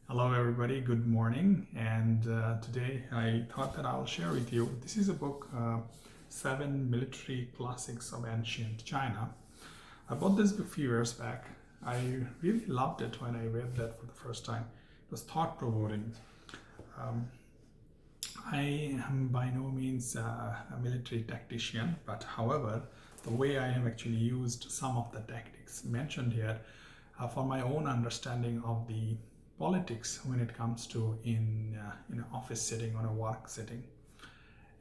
Hello everybody, good morning. And today I thought that I'll share with you. This is a book, 7 Military Classics of Ancient China. I bought this book a few years back. I really loved it when I read that for the first time. It was thought-provoking. I am by no means a military tactician, but however, the way I have actually used some of the tactics mentioned here for my own understanding of the politics when it comes to in an office setting or a work setting.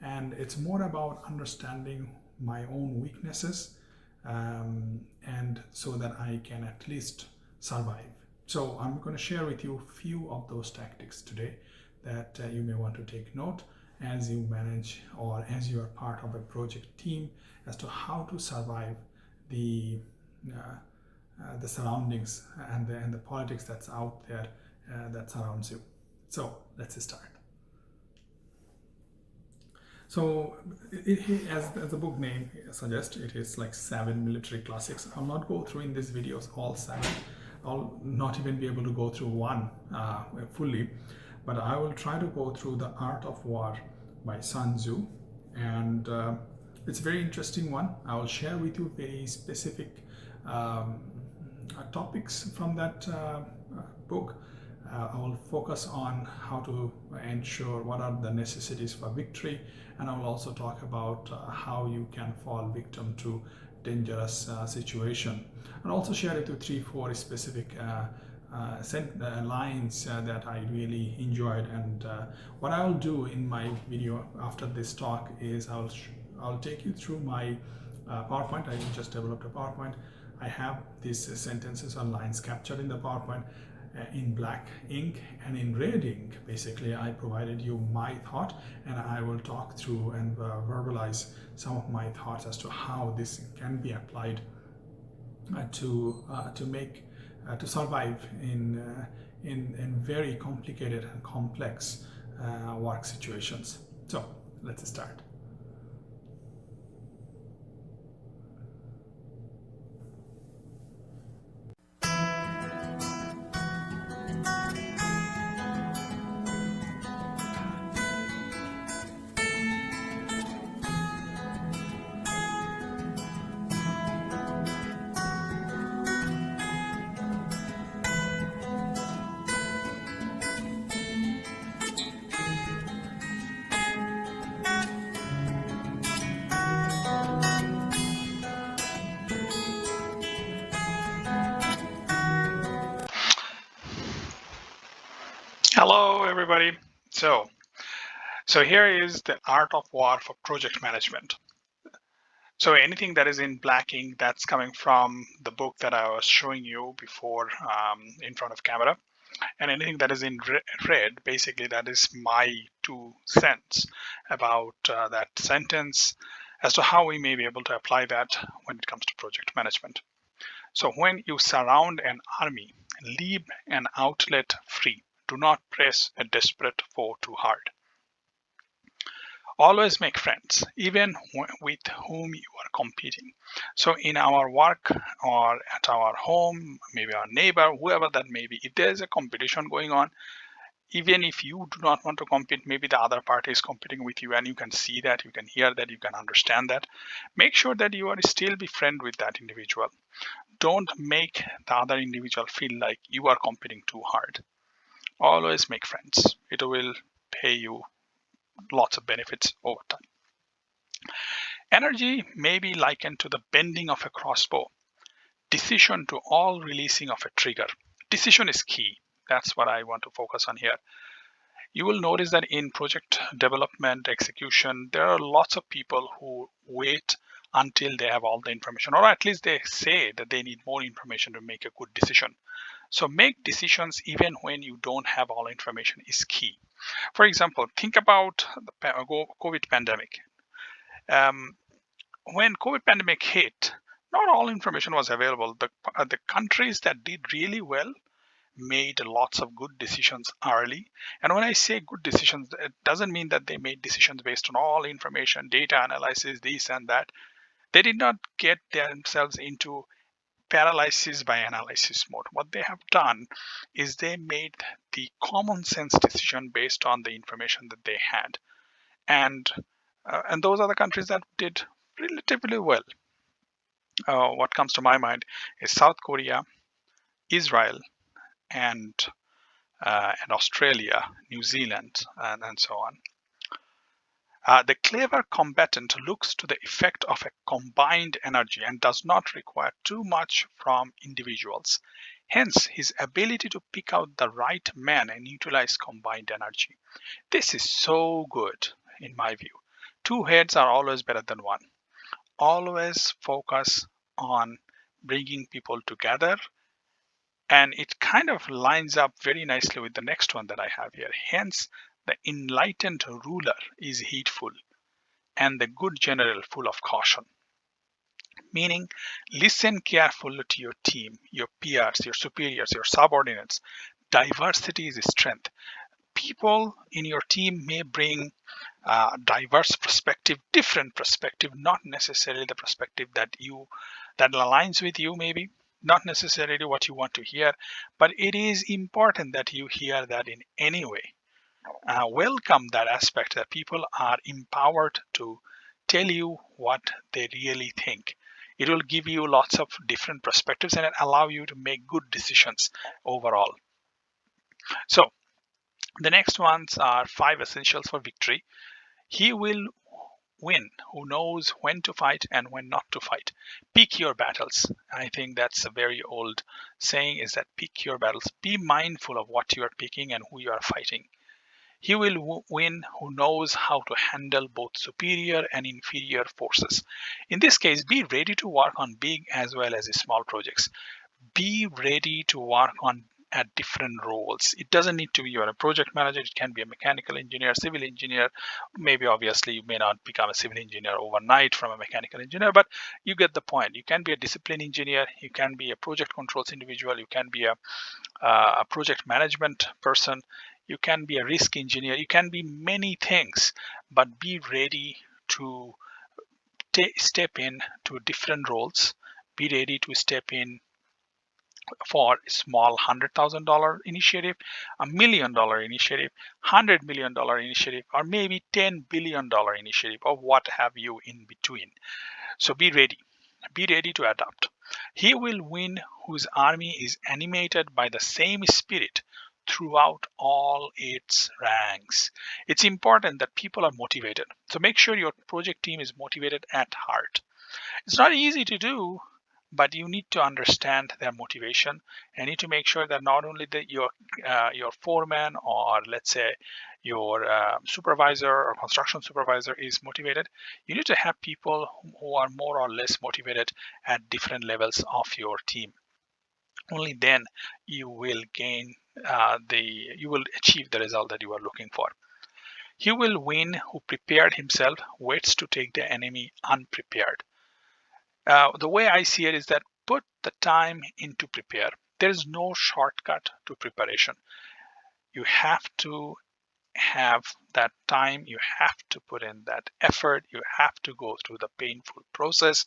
And it's more about understanding my own weaknesses, and so that I can at least survive. So I'm going to share with you a few of those tactics today that you may want to take note as you manage or as you are part of a project team as to how to survive the surroundings and the politics that's out there that surrounds you. So let's start. So, as the book name suggests, it is like 7 military classics. I'll not go through in these videos all 7. I'll not even be able to go through one fully, but I will try to go through The Art of War by Sun Tzu, and it's a very interesting one. I will share with you very specific topics from that book. I will focus on how to ensure what are the necessities for victory, and I will also talk about how you can fall victim to dangerous situation, and also share with you 3-4 specific lines that I really enjoyed. And what I will do in my video after this talk is I'll take you through my PowerPoint. I just developed a PowerPoint. I have these sentences or lines captured in the PowerPoint in black ink, and in red ink basically I provided you my thought, and I will talk through and verbalize some of my thoughts as to how this can be applied to survive in very complicated and complex work situations. So let's start. Hello everybody. So here is The Art of War for project management. So anything that is in black ink, that's coming from the book that I was showing you before in front of camera. And anything that is in red, basically that is my 2 cents about that sentence as to how we may be able to apply that when it comes to project management. So when you surround an army, leave an outlet free. Do not press a desperate foe too hard. Always make friends, even with whom you are competing. So in our work or at our home, maybe our neighbor, whoever that may be, if there is a competition going on, even if you do not want to compete, maybe the other party is competing with you, and you can see that, you can hear that, you can understand that. Make sure that you are still be friend with that individual. Don't make the other individual feel like you are competing too hard. Always make friends. It will pay you lots of benefits over time. Energy may be likened to the bending of a crossbow. Decision to all releasing of a trigger. Decision is key. That's what I want to focus on here. You will notice that in project development, execution, there are lots of people who wait until they have all the information, or at least they say that they need more information to make a good decision. So make decisions even when you don't have all information is key. For example, think about the COVID pandemic. When COVID pandemic hit, not all information was available. The countries that did really well made lots of good decisions early. And when I say good decisions, it doesn't mean that they made decisions based on all information, data analysis, this and that. They did not get themselves into paralysis by analysis mode. What they have done is they made the common sense decision based on the information that they had. And those are the countries that did relatively well. What comes to my mind is South Korea, Israel, and Australia, New Zealand, and so on. The clever combatant looks to the effect of a combined energy and does not require too much from individuals. Hence, his ability to pick out the right man and utilize combined energy. This is so good, in my view. Two heads are always better than one. Always focus on bringing people together. And it kind of lines up very nicely with the next one that I have here. Hence, the enlightened ruler is heedful, and the good general full of caution. Meaning, listen carefully to your team, your peers, your superiors, your subordinates. Diversity is strength. People in your team may bring diverse perspective, different perspective, not necessarily the perspective that aligns with you, maybe not necessarily what you want to hear, but it is important that you hear that in any way. Welcome that aspect that people are empowered to tell you what they really think. It will give you lots of different perspectives and allow you to make good decisions overall. So the next ones are 5 essentials for victory. He will win who knows when to fight and when not to fight. Pick your battles. I think that's a very old saying, is that pick your battles. Be mindful of what you are picking and who you are fighting. He will win who knows how to handle both superior and inferior forces. In this case, be ready to work on big as well as small projects. Be ready to work on at different roles. It doesn't need to be you're a project manager. It can be a mechanical engineer, civil engineer. Maybe obviously you may not become a civil engineer overnight from a mechanical engineer, but you get the point. You can be a discipline engineer. You can be a project controls individual. You can be a project management person. You can be a risk engineer. You can be many things, but be ready to step in to different roles. Be ready to step in for a small $100,000 initiative, $1 million initiative, $100 million initiative, or maybe $10 billion initiative, or what have you in between. So be ready. Be ready to adapt. He will win whose army is animated by the same spirit throughout all its ranks. It's important that people are motivated. So make sure your project team is motivated at heart. It's not easy to do, but you need to understand their motivation and need to make sure that not only your foreman, or let's say your supervisor or construction supervisor is motivated. You need to have people who are more or less motivated at different levels of your team. Only then you will you will achieve the result that you are looking for. He will win who prepared himself, waits to take the enemy unprepared. The way I see it is that put the time in to prepare. There is no shortcut to preparation. You have to have that time, you have to put in that effort, you have to go through the painful process.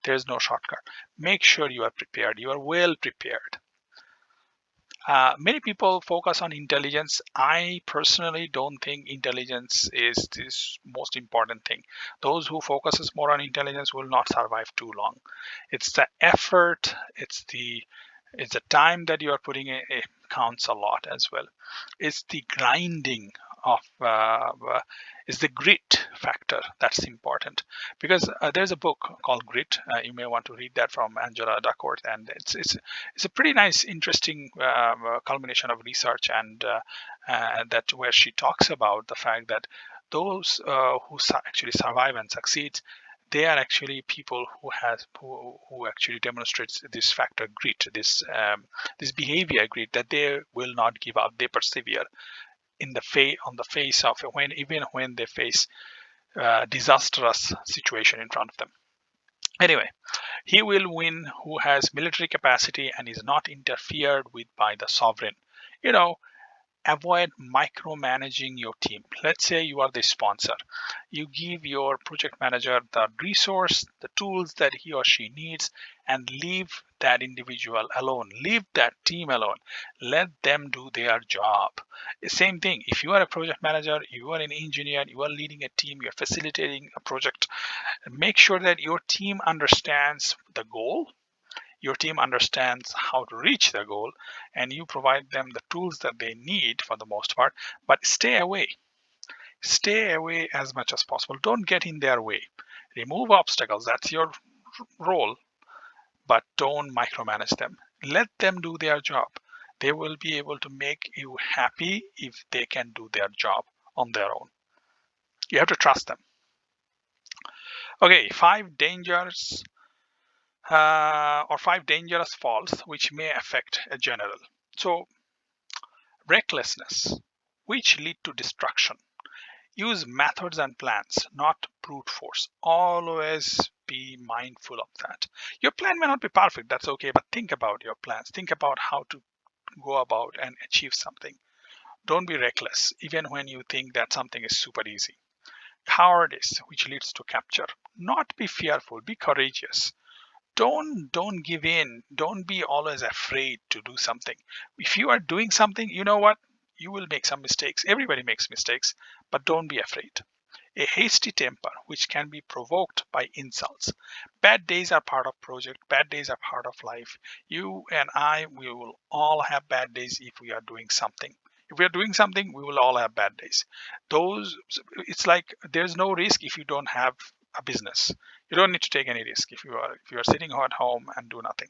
There's no shortcut. Make sure you are prepared, you are well prepared. Many people focus on intelligence. I personally don't think intelligence is this most important thing. Those who focuses more on intelligence will not survive too long. It's the effort, it's the time that you are putting in, it counts a lot as well. It's the grinding of is the grit factor that's important, because there's a book called Grit. You may want to read that from Angela Duckworth, and it's a pretty nice, interesting culmination of research, and that where she talks about the fact that those who actually survive and succeed, they are actually people who actually demonstrates this factor grit, this behavior grit, that they will not give up, they persevere on the face of even when they face disastrous situation in front of them. Anyway, he will win who has military capacity and is not interfered with by the sovereign. You know, avoid micromanaging your team. Let's say you are the sponsor. You give your project manager the resource, the tools that he or she needs, and leave that individual alone. Leave that team alone. Let them do their job. Same thing. If you are a project manager, you are an engineer, you are leading a team, you're facilitating a project, make sure that your team understands the goal, your team understands how to reach the goal, and you provide them the tools that they need for the most part. But stay away as much as possible. Don't get in their way. Remove obstacles, that's your role, but don't micromanage them. Let them do their job. They will be able to make you happy if they can do their job on their own. You have to trust them. Okay, 5 dangerous faults which may affect a general. So, recklessness, which lead to destruction. Use methods and plans, not brute force. Always be mindful of that. Your plan may not be perfect, that's okay, but think about your plans. Think about how to go about and achieve something. Don't be reckless, even when you think that something is super easy. Cowardice, which leads to capture. Not be fearful, be courageous. Don't give in. Don't be always afraid to do something. If you are doing something, you know what? You will make some mistakes. Everybody makes mistakes, but don't be afraid. A hasty temper, which can be provoked by insults. Bad days are part of project. Bad days are part of life. You and I, we will all have bad days if we are doing something. If we are doing something, we will all have bad days. It's like there's no risk if you don't have a business. You don't need to take any risk if you are sitting at home and do nothing.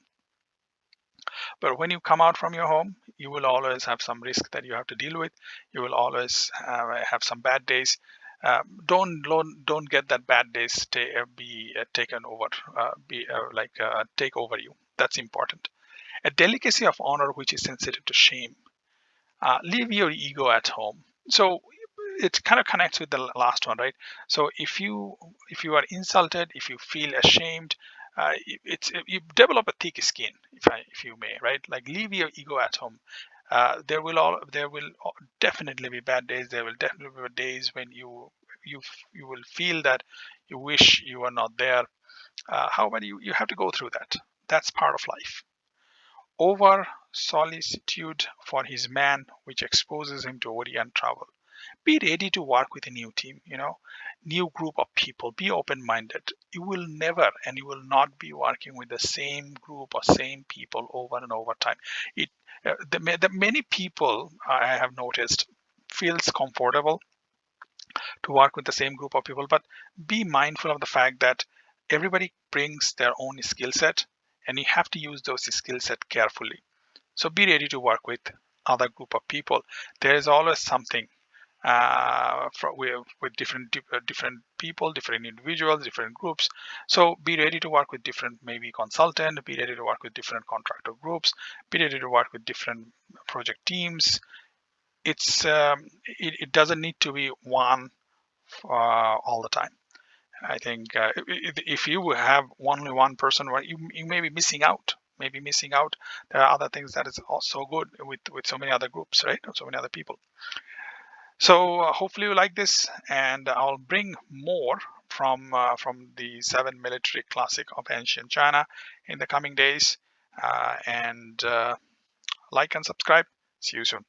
But when you come out from your home, you will always have some risk that you have to deal with. You will always have some bad days. Don't get that bad days be taken over, take over you. That's important. A delicacy of honor which is sensitive to shame. Leave your ego at home. So it kind of connects with the last one, right? So if you are insulted, if you feel ashamed, you develop a thick skin, if you may, right? Like leave your ego at home. There will definitely be bad days. There will definitely be days when you will feel that you wish you were not there. However, you have to go through that. That's part of life. Over solicitude for his man, which exposes him to worry and trouble. Be ready to work with a new team, new group of people. Be open-minded. You will never and you will not be working with the same group or same people over and over time. The many people I have noticed feels comfortable to work with the same group of people, but be mindful of the fact that everybody brings their own skill set, and you have to use those skill set carefully. So be ready to work with other group of people. There is always something with different people, different individuals, different groups. So be ready to work with different maybe consultant. Be ready to work with different contractor groups. Be ready to work with different project teams. It doesn't need to be one all the time. I think if you have only one person, you may be missing out. Maybe missing out. There are other things that is also good with so many other groups, right? Or so many other people. So hopefully you like this, and I'll bring more from the 7 military classic of ancient China in the coming days. And like and subscribe. See you soon.